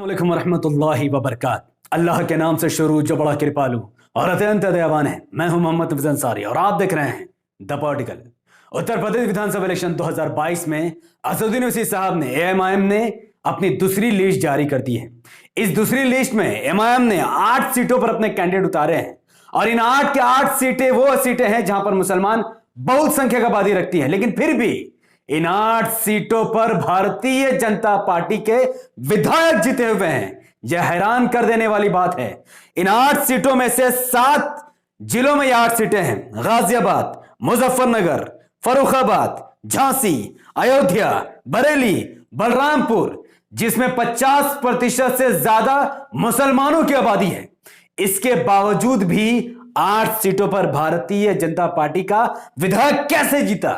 अस्सलामुअलैकुम वरहमतुल्लाहि वबरकात। अल्लाह के नाम से शुरू जो बड़ा कृपालु और अत्यंत दयावान है। मैं हूं मोहम्मद नफीस अंसारी और आप देख रहे हैं the political. Uttar Pradesh Vidhan Sabha election 2022 में असदुद्दीन ओवैसी साहब ने एएमआईएम ने अपनी दूसरी लिस्ट जारी कर दी है। इस दूसरी लिस्ट में एएमआईएम ने 8 सीटों पर अपने कैंडिडेट उतारे हैं और इन 8 के 8 सीटें वो सीटें हैं जहां पर मुसलमान बहुत संख्यक आबादी रखती है, लेकिन फिर भी इन 8 सीटों पर भारतीय जनता पार्टी के विधायक जीते हुए हैं। यह हैरान कर देने वाली बात है। इन 8 सीटों में से 7 जिलों में ये 8 सीटें हैं: गाजियाबाद, मुजफ्फरनगर, फर्रुखाबाद, झांसी, अयोध्या, बरेली, बलरामपुर, जिसमें 50% से ज्यादा मुसलमानों की आबादी है। इसके बावजूद भी 8 सीटों पर भारतीय जनता पार्टी का विधायक कैसे जीता?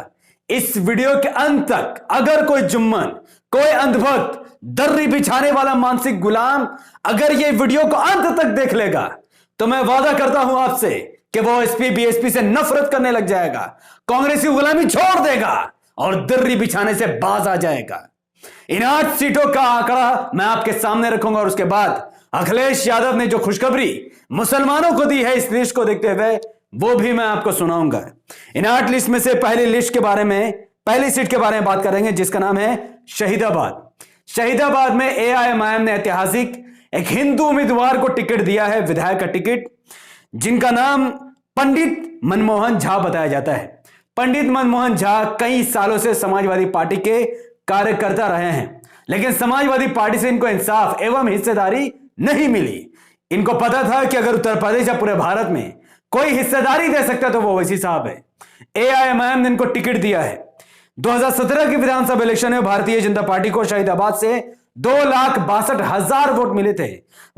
इस वीडियो के अंत तक अगर कोई जुम्मन, कोई अंधभक्त, दर्री बिछाने वाला मानसिक गुलाम अगर ये वीडियो को अंत तक देख लेगा तो मैं वादा करता हूं आपसे कि वो एसपी बीएसपी से नफरत करने लग जाएगा, कांग्रेस की गुलामी छोड़ देगा और दर्री बिछाने से बाज आ जाएगा। इन 8 सीटों का आंकड़ा मैं आपके सामने रखूंगा और उसके बाद अखिलेश यादव ने जो खुशखबरी मुसलमानों को दी है इस लिस्ट को देखते हुए वो भी मैं आपको सुनाऊंगा। इन 8 लिस्ट में से पहली सीट के बारे में बात करेंगे जिसका नाम है शहीदाबाद। शहीदाबाद में एआईएमआईएम ने ऐतिहासिक एक हिंदू उम्मीदवार को टिकट दिया है, विधायक का टिकट, जिनका नाम पंडित मनमोहन झा बताया जाता है। पंडित मनमोहन झा कई सालों से समाजवादी पार्टी के कार्यकर्ता रहे हैं, लेकिन समाजवादी पार्टी से इनको इंसाफ एवं हिस्सेदारी नहीं मिली। इनको पता था कि अगर उत्तर प्रदेश या पूरे भारत में कोई हिस्सेदारी दे सकता तो वो ओवैसी साहब है। एआईएमआईएम ने इनको टिकट दिया है। 2017 के विधानसभा इलेक्शन में भारतीय जनता पार्टी को शहीदाबाद से 2,62,000 वोट मिले थे।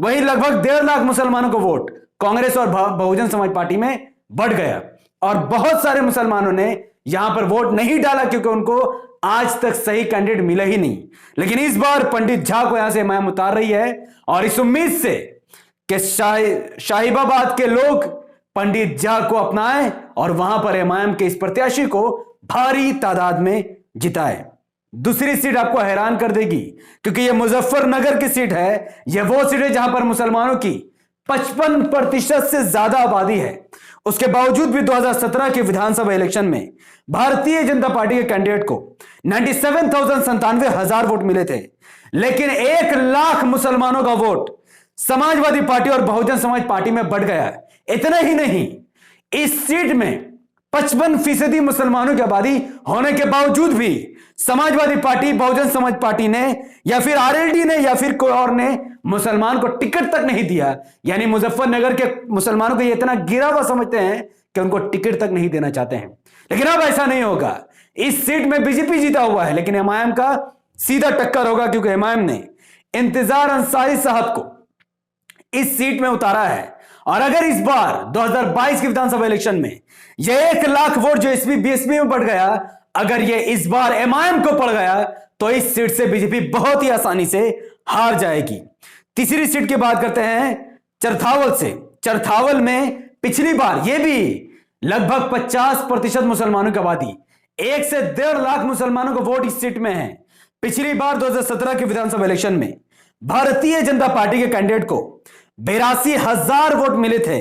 वहीं लगभग 1.5 लाख मुसलमानों को वोट कांग्रेस और बहुजन समाज पार्टी में बढ़ गया और बहुत सारे मुसलमानों ने यहां पर वोट नहीं डाला क्योंकि उनको आज तक सही कैंडिडेट मिला ही नहीं। लेकिन इस बार पंडित झा को यहां से एमआईएम उतार रही है और इस उम्मीद से कि शाहिबाबाद के लोग पंडित झा को अपनाएं और वहां पर एमआईएम के इस प्रत्याशी को भारी तादाद में जिताए। दूसरी सीट आपको हैरान कर देगी क्योंकि यह मुजफ्फरनगर की सीट है। यह वो सीट है जहां पर मुसलमानों की 55% से ज्यादा आबादी है। उसके बावजूद भी 2017 के विधानसभा इलेक्शन में भारतीय जनता पार्टी के कैंडिडेट को 97,097 वोट मिले थे, लेकिन 1 लाख मुसलमानों का वोट समाजवादी पार्टी और बहुजन समाज पार्टी में बढ़ गया। इतना ही नहीं, इस सीट में 55% मुसलमानों की आबादी होने के बावजूद भी समाजवादी पार्टी, बहुजन समाज पार्टी ने या फिर आरएलडी ने या फिर कोई और ने मुसलमान को टिकट तक नहीं दिया। यानी मुजफ्फरनगर के मुसलमानों को ये इतना गिरा हुआ समझते हैं कि उनको टिकट तक नहीं देना चाहते हैं। लेकिन अब ऐसा नहीं होगा। इस सीट में बीजेपी जीता हुआ है, लेकिन एमआईएम का सीधा टक्कर होगा क्योंकि एमआईएम ने इंतजार अंसारी साहब को इस सीट में उतारा है। और अगर इस बार 2022 के विधानसभा इलेक्शन में यह 1 लाख वोट जो एसपी बीएसपी में बढ़ गया, अगर यह इस बार एमआईएम को पड़ गया तो इस सीट से बीजेपी बहुत ही आसानी से हार जाएगी। तीसरी सीट की बात करते हैं चरथावल से। चरथावल में पिछली बार यह भी लगभग 50% मुसलमानों की आबादी, 1 से 1.5 लाख मुसलमानों को वोट इस सीट में है। पिछली बार 2017 के विधानसभा इलेक्शन में भारतीय जनता पार्टी के कैंडिडेट को 82,000 वोट मिले थे,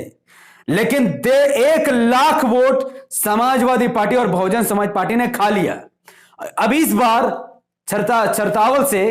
लेकिन 1 लाख वोट समाजवादी पार्टी और बहुजन समाज पार्टी ने खा लिया। अब इस बार चरथावल से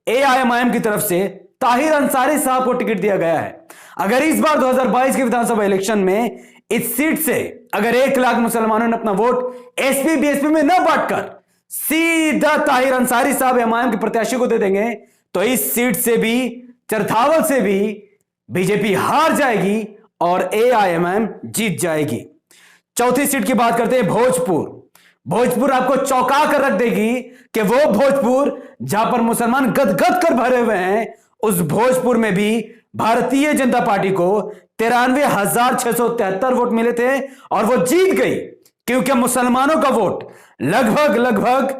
एआईएमआईएम की तरफ से ताहिर अंसारी साहब को टिकट दिया गया है। अगर इस बार 2022 के विधानसभा इलेक्शन में इस सीट से अगर 1 लाख मुसलमानों ने अपना वोट एसपी बीएसपी में न बांटकर सीधा ताहिर अंसारी साहब एमआईएम के प्रत्याशी को दे देंगे तो इस सीट से भी, चरथावल से भी बीजेपी हार जाएगी और एआईएमआईएम जीत जाएगी। चौथी सीट की बात करते हैं भोजपुर। भोजपुर आपको चौंका कर रख देगी कि वो भोजपुर जहां पर मुसलमान गदगद कर भरे हुए हैं, उस भोजपुर में भी भारतीय जनता पार्टी को 93,673 वोट मिले थे और वो जीत गई क्योंकि मुसलमानों का वोट लगभग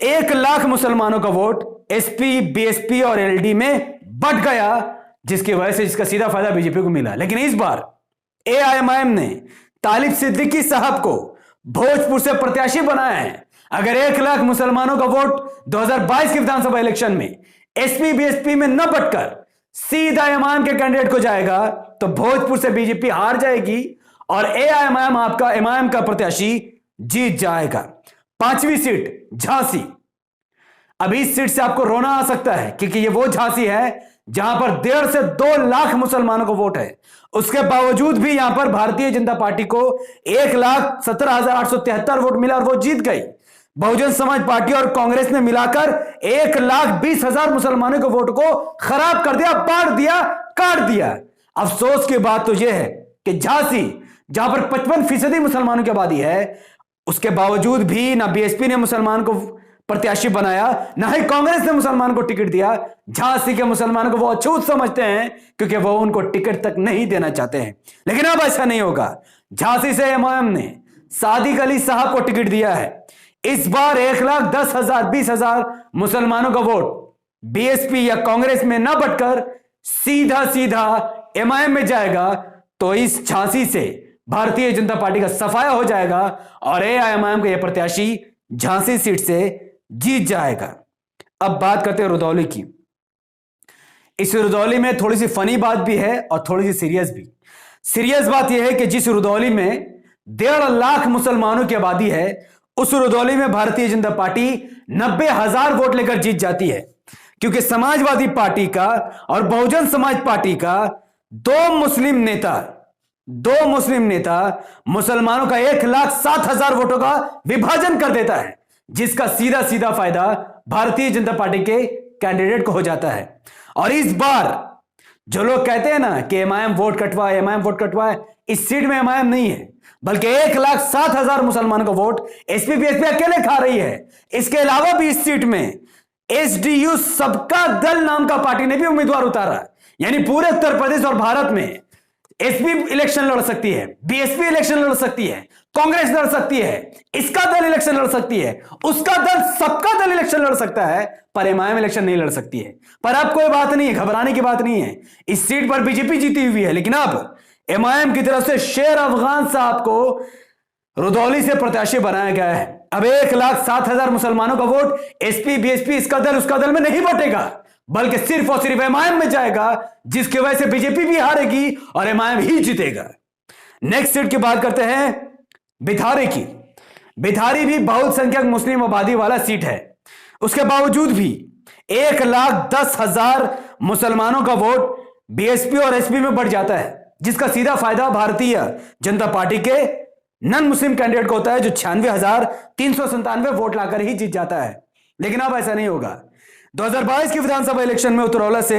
1 लाख मुसलमानों का वोट एसपी बीएसपी और एलडी में बढ़ गया, जिसकी वजह से इसका सीधा फायदा बीजेपी को मिला। लेकिन इस बार एआईएमआईएम ने तालिब सिद्दीकी साहब को भोजपुर से प्रत्याशी बनाया है। अगर 1 लाख मुसलमानों का वोट 2022 के विधानसभा इलेक्शन में एसपी बीएसपी में न बटकर सीधा एमआईएम के कैंडिडेट को जाएगा तो भोजपुर से बीजेपी हार जाएगी और एआईएमआईएम आपका एमआईएम का प्रत्याशी जीत जाएगा। पांचवी सीट झांसी। अभी इस सीट से आपको रोना आ सकता है क्योंकि ये वो झांसी है जहां पर 1.5 से 2 लाख मुसलमानों को वोट है। उसके बावजूद भी यहां पर भारतीय जनता पार्टी को 1,17,873 वोट मिला और वो जीत गई। बहुजन समाज पार्टी और कांग्रेस ने मिलाकर 1,20,000 मुसलमानों के वोट को खराब कर दिया, बांट दिया, काट दिया। अफसोस की बात तो यह है कि झांसी जहां पर 55% मुसलमानों की आबादी है, उसके बावजूद भी ना बीएसपी ने मुसलमान को प्रत्याशी बनाया, ना ही कांग्रेस ने मुसलमान को टिकट दिया। झांसी के मुसलमानों को वो अछूत समझते हैं क्योंकि वो उनको टिकट तक नहीं देना चाहते हैं। लेकिन अब ऐसा नहीं होगा। झांसी से एमआईएम ने सादिक अली साहब को टिकट दिया है। इस बार 1,10,000 20,000 मुसलमानों का वोट बीएसपी या कांग्रेस में ना बटकर सीधा सीधा एमआईएम में जाएगा तो इस झांसी से भारतीय जनता पार्टी का सफाया हो जाएगा और एआईएमआईएम का यह प्रत्याशी झांसी सीट से जीत जाएगा। अब बात करते हैं रुदौली की। इस रुदौली में थोड़ी सी फनी बात भी है और थोड़ी सी सीरियस भी। सीरियस बात यह है कि जिस रुदौली में 1.5 लाख मुसलमानों की आबादी है, उस रुदौली में भारतीय जनता पार्टी 90,000 वोट लेकर जीत जाती है क्योंकि समाजवादी पार्टी का और बहुजन समाज पार्टी का दो मुस्लिम नेता मुसलमानों का 1,07,000 वोटों का विभाजन कर देता है, जिसका सीधा सीधा फायदा भारतीय जनता पार्टी के कैंडिडेट को हो जाता है। और इस बार जो लोग कहते हैं ना कि एमआईएम वोट कटवाए, इस सीट में एमआईएम नहीं है बल्कि 1,07,000 मुसलमानों का वोट एसपी बीएसपी अकेले खा रही है। इसके अलावा भी इस सीट में एसडीयू सबका दल नाम का पार्टी ने भी उम्मीदवार उतारा, यानी पूरे उत्तर प्रदेश और भारत में एसपी इलेक्शन लड़ सकती है, बीएसपी इलेक्शन लड़ सकती है, कांग्रेस लड़ सकती है, इसका दल इलेक्शन लड़ सकती है, उसका दल, सबका दल इलेक्शन लड़ सकता है, पर एमआईएम इलेक्शन नहीं लड़ सकती है। पर अब कोई बात नहीं है, घबराने की बात नहीं है। इस सीट पर बीजेपी जीती हुई है, लेकिन अब एमआईएम की तरफ से शेर अफगान साहब को रुदौली से प्रत्याशी बनाया गया है। अब 1,07,000 मुसलमानों का वोट एसपी बीएसपी इसका दल उसका दल में नहीं बटेगा, बल्कि सिर्फ और सिर्फ एमआईएम में जाएगा, जिसकी वजह से बीजेपी भी हारेगी और एमआईएम ही जीतेगा। नेक्स्ट सीट की बात करते हैं बिथारी की। बिथारी भी बहुत संख्यक मुस्लिम आबादी वाला सीट है। उसके बावजूद भी 1,10,000 मुसलमानों का वोट बीएसपी और एसपी में बढ़ जाता है, जिसका सीधा फायदा भारतीय जनता पार्टी के नॉन मुस्लिम कैंडिडेट को होता है, जो 96,397 वोट लाकर ही जीत जाता है। लेकिन अब ऐसा नहीं होगा। 2022 की विधानसभा इलेक्शन में उतरौला से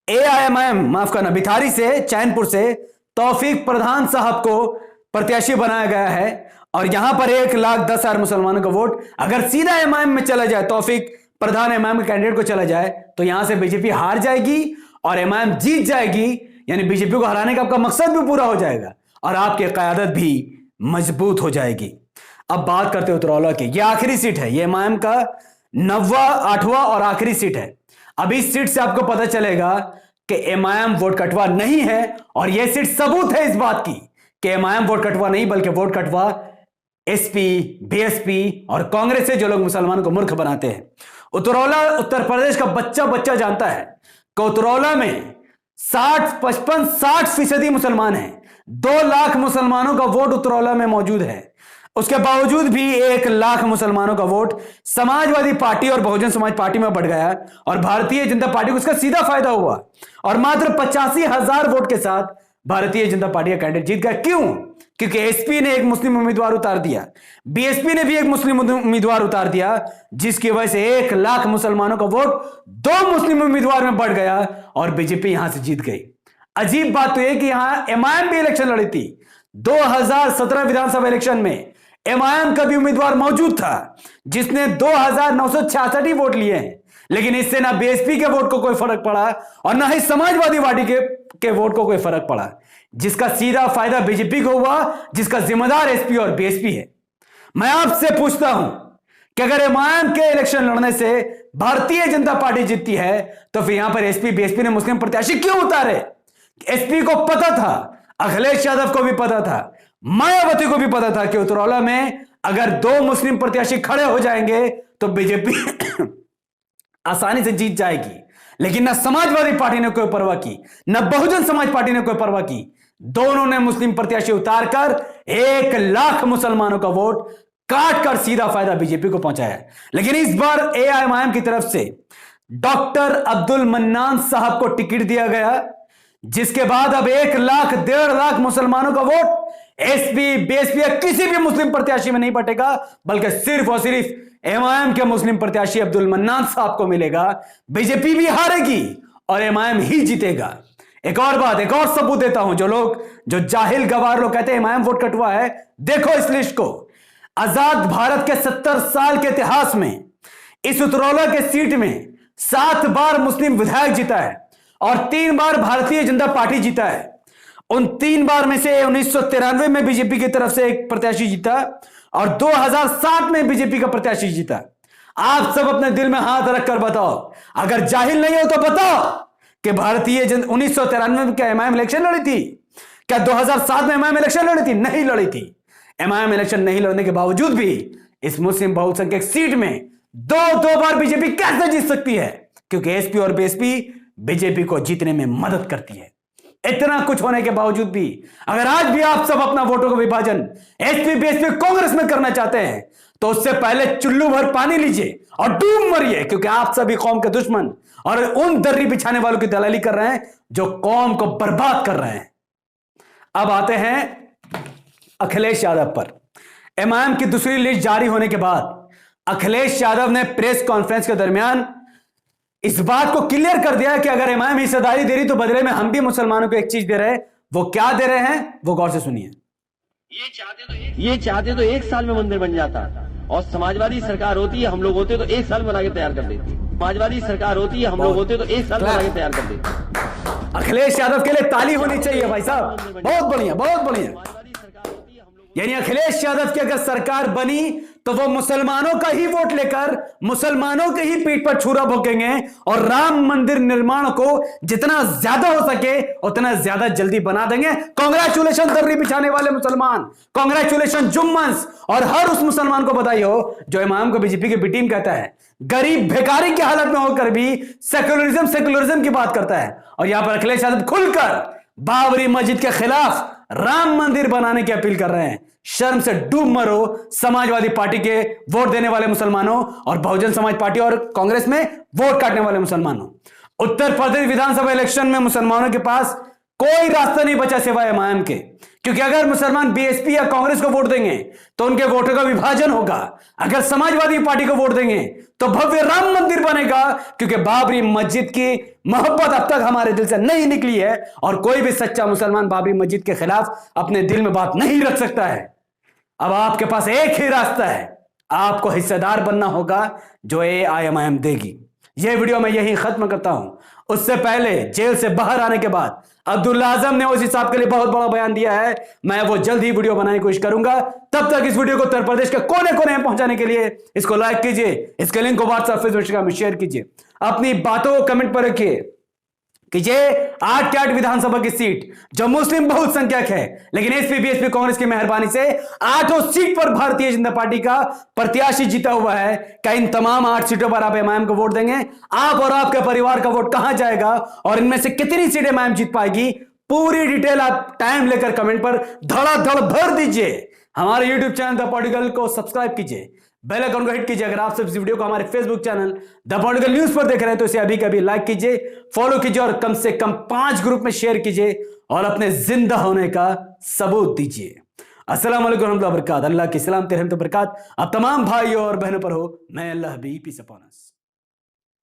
एआईएमआईएम, माफ करना, बिथारी से, चैनपुर से तौफीक प्रधान साहब को प्रत्याशी बनाया गया है और यहां पर 1,10,000 मुसलमानों का वोट अगर सीधा एमआईएम में चला जाए, तौफीक प्रधान एमआईएम के कैंडिडेट को चला जाए, तो यहां से बीजेपी हार जाएगी और एमआईएम जीत जाएगी। यानी बीजेपी को हराने का आपका मकसद भी पूरा हो जाएगा और आपकी क़यादत भी मजबूत हो जाएगी। अब बात करते हैं उतरौला की। यह आखिरी सीट है, यह एमआईएम का 9वां, 8वां और आखिरी सीट है। अब इस सीट से आपको पता चलेगा कि एमआईएम वोट कटवा नहीं है और यह सीट सबूत है इस बात की कि एमआईएम वोट कटवा नहीं बल्कि वोट कटवा एसपी, बीएसपी और कांग्रेस से, जो लोग मुसलमानों को मूर्ख बनाते हैं। उतरौला उत्तर प्रदेश का बच्चा बच्चा जानता है कि उतरौला में 60 मुसलमान हैं। 2 लाख मुसलमानों का वोट उतरौला में मौजूद है। उसके बावजूद भी 1 लाख मुसलमानों का वोट समाजवादी पार्टी और बहुजन समाज पार्टी में बढ़ गया और भारतीय जनता पार्टी को इसका सीधा फायदा हुआ और मात्र 85,000 वोट के साथ भारतीय जनता पार्टी का कैंडिडेट जीत गया। क्यों? क्योंकि एसपी ने एक मुस्लिम उम्मीदवार उतार दिया, बीएसपी ने भी एक मुस्लिम उम्मीदवार उतार दिया, जिसकी वजह से 1 लाख मुसलमानों का वोट 2 मुस्लिम उम्मीदवार में बढ़ गया और बीजेपी यहां से जीत गई। अजीब बात तो यह कि यहां एमआईएम भी इलेक्शन लड़ी थी। 2017 विधानसभा इलेक्शन में एमआईएम का भी उम्मीदवार मौजूद था, जिसने 2,966 वोट लिए हैं, लेकिन इससे ना बीएसपी के वोट को कोई फर्क पड़ा और ना ही समाजवादी पार्टी के वोट को कोई फर्क पड़ा, जिसका सीधा फायदा बीजेपी को हुआ, जिसका जिम्मेदार एसपी और बीएसपी है। मैं आपसे पूछता हूं कि अगर एमआईएम के इलेक्शन लड़ने से भारतीय जनता पार्टी जीतती है, तो फिर यहां पर एसपी बीएसपी ने मुस्लिम प्रत्याशी क्यों उतारे? एसपी को पता था, अखिलेश यादव को भी पता था, मायावती को भी पता था कि उतरौला में अगर 2 मुस्लिम प्रत्याशी खड़े हो जाएंगे तो बीजेपी आसानी से जीत जाएगी। लेकिन न समाजवादी पार्टी ने कोई परवाह की, न बहुजन समाज पार्टी ने कोई परवाह की। दोनों ने मुस्लिम प्रत्याशी उतारकर 1 लाख मुसलमानों का वोट काट कर सीधा फायदा बीजेपी को पहुंचाया। लेकिन इस बार एआईएमआईएम की तरफ से डॉक्टर अब्दुल मन्नान साहब को टिकट दिया गया, जिसके बाद अब 1 लाख 1.5 लाख मुसलमानों का वोट एसपी बीएसपी या किसी भी मुस्लिम प्रत्याशी में नहीं बटेगा, बल्कि सिर्फ और सिर्फ एमआईएम के मुस्लिम प्रत्याशी अब्दुल मन्नान साहब को मिलेगा। बीजेपी भी हारेगी और एमआईएम ही जीतेगा। एक और बात, एक और सबूत देता हूं। जो जाहिल गवार लोग कहते हैं एमआईएम वोट कटवा है, देखो इस लिस्ट को। आजाद भारत के 70 साल के इतिहास में इस उतरौला के सीट में 7 बार मुस्लिम विधायक जीता है और 3 बार भारतीय जनता पार्टी जीता है। उन 3 बार में से 1993 में बीजेपी की तरफ से एक प्रत्याशी जीता और 2007 में बीजेपी का प्रत्याशी जीता। आप सब अपने दिल में हाथ रखकर बताओ, अगर जाहिल नहीं हो तो बताओ कि भारतीय जन 1993 में क्या एमआईएम इलेक्शन लड़ी थी? क्या 2007 में एमआईएम इलेक्शन लड़ी थी? नहीं लड़ी थी। एमआईएम इलेक्शन नहीं लड़ने के बावजूद भी इस मुस्लिम बहुसंख्यक सीट में दो बार बीजेपी कैसे जीत सकती है? क्योंकि एसपी और बीएसपी बीजेपी को जीतने में मदद करती है। इतना कुछ होने के बावजूद भी अगर आज भी आप सब अपना वोटों का विभाजन एसपी बीएसपी कांग्रेस में करना चाहते हैं, तो उससे पहले चुल्लू भर पानी लीजिए और डूब मरिए, क्योंकि आप सभी कौम के दुश्मन और उन दर्री बिछाने वालों की दलाली कर रहे हैं जो कौम को बर्बाद कर रहे हैं। अब आते हैं अखिलेश यादव पर। एमआईएम की दूसरी लिस्ट जारी होने के बाद अखिलेश यादव ने प्रेस कॉन्फ्रेंस के दरमियान इस बात को क्लियर कर दिया कि अगर एमआईएम हिस्सेदारी दे रही तो बदले में हम भी मुसलमानों को एक चीज दे रहे हैं। वो क्या दे रहे हैं, वो गौर से सुनिए। ये चाहते तो 1 साल में मंदिर बन जाता, और समाजवादी सरकार होती है, हम लोग होते तो 1 साल बना के तैयार कर देती। समाजवादी सरकार होती है, हम लोग होते तो 1 साल बना के तैयार कर देती। अखिलेश यादव के लिए ताली होनी चाहिए भाई साहब, बहुत बढ़िया, बहुत बढ़िया। यानी अखिलेश यादव की अगर सरकार बनी तो वो मुसलमानों का ही वोट लेकर मुसलमानों के ही पीठ पर छुरा भोंकेंगे और राम मंदिर निर्माण को जितना ज्यादा हो सके उतना ज्यादा जल्दी बना देंगे। कांग्रेचुलेशन दर्री बिछाने वाले मुसलमान, कांग्रेचुलेशन जुम्मन्स, और हर उस मुसलमान को बधाई हो जो इमाम को बीजेपी के बी टीम कहता है, गरीब भिखारी की हालत में होकर भी सेकुलरिज्म की बात करता है। और यहां पर अखिलेश यादव खुलकर बाबरी मस्जिद के खिलाफ राम मंदिर बनाने की अपील कर रहे हैं। शर्म से डूब मरो समाजवादी पार्टी के वोट देने वाले मुसलमानों और बहुजन समाज पार्टी और कांग्रेस में वोट काटने वाले मुसलमानों। उत्तर प्रदेश विधानसभा इलेक्शन में मुसलमानों के पास कोई रास्ता नहीं बचा सिवाय एमआईएम के, क्योंकि अगर मुसलमान बीएसपी या कांग्रेस को वोट देंगे तो उनके वोटों का विभाजन होगा। अगर समाजवादी पार्टी को वोट देंगे तो भव्य राम मंदिर बनेगा, क्योंकि बाबरी मस्जिद की मोहब्बत अब तक हमारे दिल से नहीं निकली है और कोई भी सच्चा मुसलमान बाबरी मस्जिद के खिलाफ अपने दिल में बात नहीं रख सकता है। अब आपके पास एक ही रास्ता है, आपको हिस्सेदार बनना होगा जो एआईएमआईएम देगी। यह वीडियो मैं यही खत्म करता हूं। उससे पहले जेल से बाहर आने के बाद अब्दुल्ला आजम ने उस हिसाब के लिए बहुत बड़ा बयान दिया है, मैं वो जल्द ही वीडियो बनाने की कोशिश करूंगा। तब तक इस वीडियो को उत्तर प्रदेश के कोने कोने में पहुंचाने के लिए इसको लाइक कीजिए, इसके लिंक को व्हाट्सएप फेसबुक में शेयर कीजिए, अपनी बातों को कमेंट पर रखिए कि ये 8 के 8 विधानसभा की सीट जो मुस्लिम बहुसंख्यक है, लेकिन एसपी बीएसपी कांग्रेस की मेहरबानी से 8 सीट पर भारतीय जनता पार्टी का प्रत्याशी जीता हुआ है। क्या इन तमाम 8 सीटों पर आप एमआईएम को वोट देंगे? आप और आपके परिवार का वोट कहां जाएगा और इनमें से कितनी सीटें एमआईएम जीत पाएगी? पूरी डिटेल आप टाइम लेकर कमेंट पर धड़ाधड़ भर दीजिए। हमारे यूट्यूब चैनल द पॉलिटिकल को सब्सक्राइब कीजिए, बेल आइकन को हिट कीजिए। अगर आप सब इस वीडियो को हमारे Facebook channel the political news पर देख रहे हैं तो इसे अभी कभी लाइक कीजिए, फॉलो कीजिए और कम से कम 5 ग्रुप में शेयर कीजिए और अपने जिंदा होने का सबूत दीजिए। अस्सलाम वालेकुम रहमतुल्लाहि व बरकातहू। अल्लाह की सलामत रहमत व बरकात अब तमाम भाइयों और बहनों पर हो। मैं अल्लाह हबीब पीस अपॉन अस।